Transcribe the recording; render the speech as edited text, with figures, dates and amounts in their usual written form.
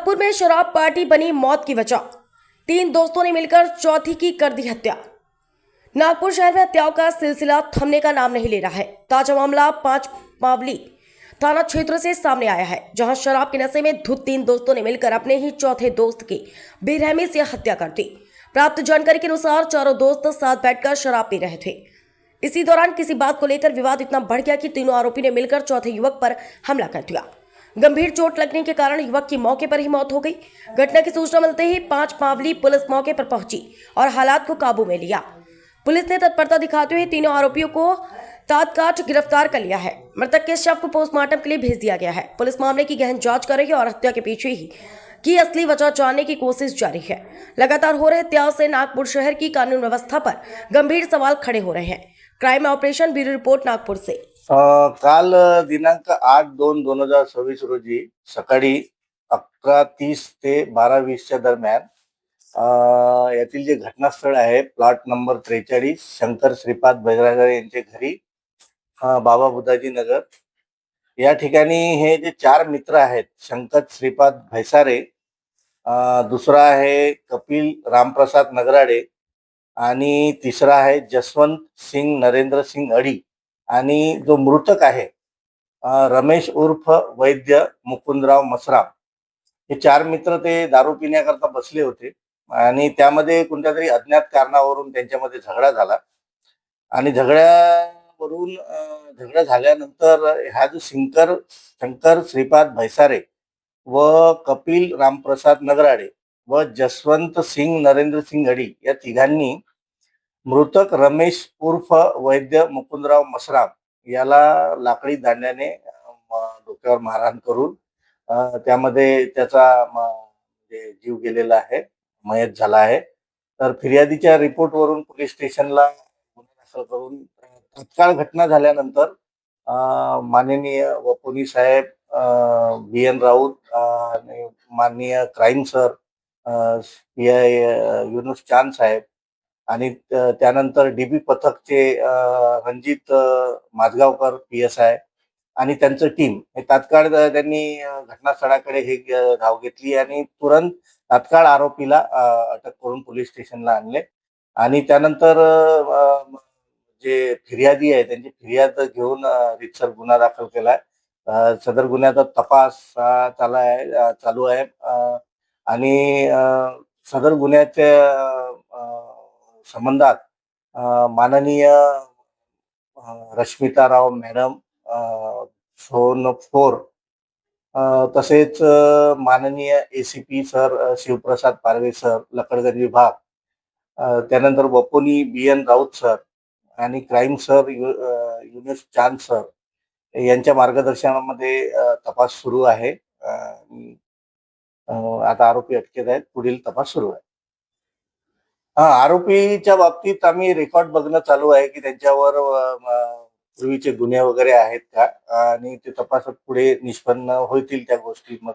नागपुर में शराब पार्टी बनी मौत की वजह। तीन दोस्तों ने मिलकर चौथी की कर दी हत्या। नागपुर शहर में हत्याओं का सिलसिला थमने का नाम नहीं ले रहा है। ताजा मामला पांच पावली थाना क्षेत्र से सामने आया है, जहां शराब के नशे में धुत तीन दोस्तों ने मिलकर अपने ही चौथे दोस्त की बेरहमी से हत्या कर दी। प्राप्त जानकारी के अनुसार चारों दोस्त साथ बैठकर शराब पी रहे थे। इसी दौरान किसी बात को लेकर विवाद इतना बढ़ गया कि तीनों आरोपी ने मिलकर चौथे युवक पर हमला कर दिया। गंभीर चोट लगने के कारण युवक की मौके पर ही मौत हो गई। घटना की सूचना मिलते ही पांच पावली पुलिस मौके पर पहुंची और हालात को काबू में लिया। पुलिस ने तत्परता दिखाते हुए तीनों आरोपियों को तत्काल गिरफ्तार कर लिया है। मृतक के शव को पोस्टमार्टम के लिए भेज दिया गया है। पुलिस मामले की गहन जांच कर रही है और हत्या के पीछे ही की असली वजह जानने की कोशिश जारी है। लगातार हो रहे हत्याओं से नागपुर शहर की कानून व्यवस्था पर गंभीर सवाल खड़े हो रहे हैं। Crime operation bureau report Nagpur से। काल दिनांक 8/2/2026 रोजी सकाळी 11:30 ते 12:20 दरम्यान यातील जे घटनास्थळ आहे प्लॉट नंबर 43 शंकर श्रीपाद बैरागर यांचे घरी बाबा बुधाजी नगर या ठिकाणी हे जे चार मित्र आहेत शंकर श्रीपाद भैसारे, दुसरा आहे कपिल रामप्रसाद नगराडे आणि तिसरा आहे जसवंत सिंग नरेंद्र सिंग अडी आणि जो मृतक आहे रमेश उर्फ वैद्य मुकुंदराव मसराम, हे चार मित्र ते दारू पिण्याकरता बसले होते आणि त्यामध्ये कोणत्या तरी अज्ञात कारणावरून त्यांच्यामध्ये झगडा झाला आणि झगडा झाल्यानंतर हा जो शंकर श्रीपाद भैसारे व कपिल रामप्रसाद नगराडे व जसवंत सिंग नरेंद्र सिंग अडी या तिघांनी मृतक रमेश उर्फ वैद्य मुकुंदराव मसराम याला लाकडी दांड्याने डोक्यावर मारहाण करून त्यामध्ये त्याचा जीव गेलेला आहे, मयत झाला आहे। तर फिर्यादीच्या रिपोर्टवरून पोलीस स्टेशनला गुन्हा दाखल करून तत्काळ घटना झाल्यानंतर माननीय वपोनी साहेब BN राऊत आणि माननीय क्राईम सर PI युनुस चांद साहेब आणि त्यानंतर DB पथकचे रणजित माजगावकर PSI आणि त्यांचं टीम हे तात्काळ त्यांनी घटनास्थळाकडे हे धाव घेतली आणि तुरंत तात्काळ आरोपीला अटक करून पोलीस स्टेशनला आणले आणि त्यानंतर जे फिर्यादी आहे त्यांची फिर्याद घेऊन रीतसर गुन्हा दाखल केलाय। सदर गुन्ह्याचा तपास चालू आहे आणि सदर गुन्ह्याच्या संबंधात माननीय रश्मिताराव मॅडम झोन 4 तसेच माननीय ACP सर शिवप्रसाद पारवे सर लकडगंज विभाग, त्यानंतर वपोनी BN राऊत सर आणि क्राईम सर युनुस चांद सर यांच्या मार्गदर्शनामध्ये तपास सुरू आहे। आता आरोपी अटकेत आहेत, पुढील तपास सुरू आहे। आरोपीच्या बाबतीत आम्ही रेकॉर्ड बघणं चालू आहे की त्यांच्यावर पूर्वीचे गुन्हे वगैरे आहेत का आणि ते तपासात पुढे निष्पन्न होतील त्या गोष्टी, मग